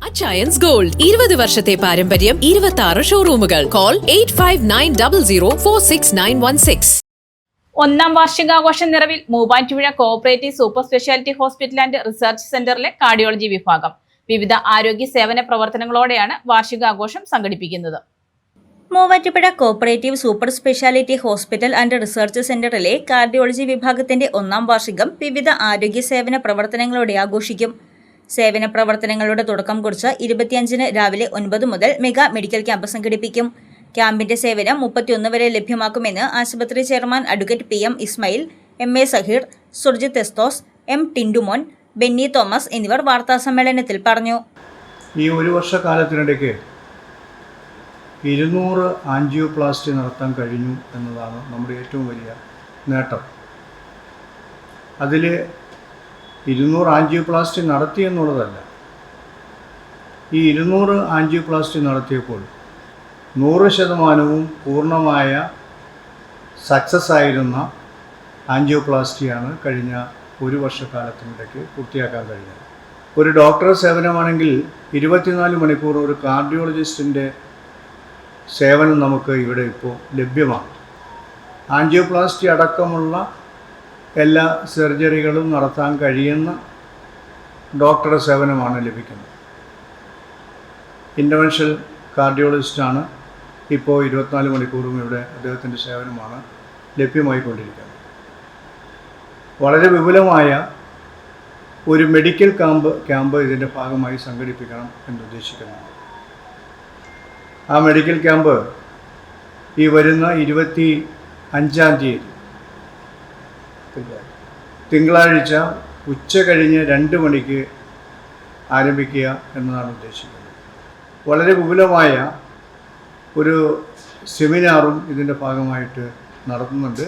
Achayans gold 20 വർഷത്തെ പാരമ്പര്യം 26 ഷോറൂമുകൾ. Call 8590046916. ഒന്നാം വാർഷികാഘോഷം നിറവിൽ Muvattupuzha cooperative super speciality hospital and research സെന്ററിലെ കാർഡിയോളജി വിഭാഗം വിവിധ ആരോഗ്യ സേവന പ്രവർത്തനങ്ങളോടെയാണ് വാർഷികാഘോഷം സംഘടിപ്പിക്കുന്നത്. Muvattupuzha cooperative super speciality hospital and research സെന്ററിലെ കാർഡിയോളജി വിഭാഗത്തിന്റെ ഒന്നാം വാർഷികം വിവിധ ആരോഗ്യ സേവന പ്രവർത്തനങ്ങളോടെ ആഘോഷിക്കും. സേവന പ്രവർത്തനങ്ങളുടെ തുടക്കം കുറിച്ച് 25-ന് രാവിലെ 9 മുതൽ മെഗാ മെഡിക്കൽ ക്യാമ്പ് സംഘടിപ്പിക്കും. ക്യാമ്പിന്റെ സേവനം 31 വരെ ലഭ്യമാക്കുമെന്ന് ആശുപത്രി chairman advocate PM Ismail, MA Zaheer, Surjit Esthose, M Tindumon, Benny Thomas എന്നിവർ വാർത്താസമ്മേളനത്തിൽ പറഞ്ഞു. ഈ ഒരു വർഷക്കാലത്തിനിടയ്ക്ക് 200 ആൻജിയോപ്ലാസ്റ്റി നടത്താൻ കഴിഞ്ഞു എന്നതാണ് നമ്മുടെ ഏറ്റവും വലിയ നേട്ടം. അതിൽ 200 ആൻജിയോപ്ലാസ്റ്റി നടത്തി എന്നുള്ളതല്ല, ഈ 200 ആൻജിയോപ്ലാസ്റ്റി നടത്തിയപ്പോൾ 100% പൂർണ്ണമായ സക്സസ് ആയിരുന്ന ആൻജിയോപ്ലാസ്റ്റിയാണ് കഴിഞ്ഞ ഒരു വർഷക്കാലത്തിനിടയ്ക്ക് പൂർത്തിയാക്കാൻ കഴിഞ്ഞത്. ഒരു ഡോക്ടർ സേവനമാണെങ്കിൽ 24 മണിക്കൂർ ഒരു കാർഡിയോളജിസ്റ്റിൻ്റെ സേവനം നമുക്ക് ഇവിടെ ഇപ്പോൾ ലഭ്യമാണ്. ആൻജിയോപ്ലാസ്റ്റി അടക്കമുള്ള എല്ലാ സർജറികളും നടത്താൻ കഴിയുന്ന ഡോക്ടറുടെ സേവനമാണ് ലഭിക്കുന്നത്. ഇൻ്റർവെൻഷൽ കാർഡിയോളജിസ്റ്റാണ് ഇപ്പോൾ 24 മണിക്കൂറും ഇവിടെ അദ്ദേഹത്തിൻ്റെ സേവനമാണ് ലഭ്യമായിക്കൊണ്ടിരിക്കുന്നത്. വളരെ വിപുലമായ ഒരു മെഡിക്കൽ ക്യാമ്പ് ഇതിൻ്റെ ഭാഗമായി സംഘടിപ്പിക്കണം എന്നുദ്ദേശിക്കുന്നു. ആ മെഡിക്കൽ ക്യാമ്പ് ഈ വരുന്ന 25-ാം തീയതി തിങ്കളാഴ്ച ഉച്ച കഴിഞ്ഞ് 2 മണിക്ക് ആരംഭിക്കുക എന്നതാണ് ഉദ്ദേശിക്കുന്നത്. വളരെ വിപുലമായ ഒരു സെമിനാറും ഇതിൻ്റെ ഭാഗമായിട്ട് നടത്തുന്നുണ്ട്.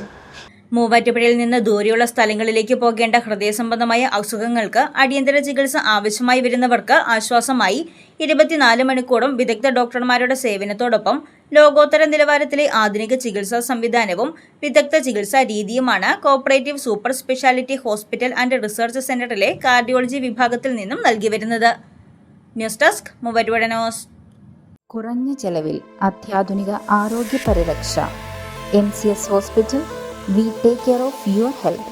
മൂവാറ്റുപുഴയിൽ നിന്ന് ദൂരെയുള്ള സ്ഥലങ്ങളിലേക്ക് പോകേണ്ട ഹൃദയ സംബന്ധമായ അസുഖങ്ങൾക്ക് അടിയന്തര ചികിത്സ ആവശ്യമായി വരുന്നവർക്ക് ആശ്വാസമായി 24 മണിക്കൂറും വിദഗ്ധ ഡോക്ടർമാരുടെ സേവനത്തോടൊപ്പം ലോകോത്തര നിലവാരത്തിലെ ആധുനിക ചികിത്സാ സംവിധാനവും വിദഗ്ധ ചികിത്സാ രീതിയുമാണ് cooperative super speciality hospital and research സെന്ററിലെ കാർഡിയോളജി വിഭാഗത്തിൽ നിന്നും നൽകി വരുന്നത്. News desk Muvattupuzha news. കുറഞ്ഞ ചെലവിൽ അത്യാധുനിക ആരോഗ്യ പരിരക്ഷ. MCS hospital. We take care of your health.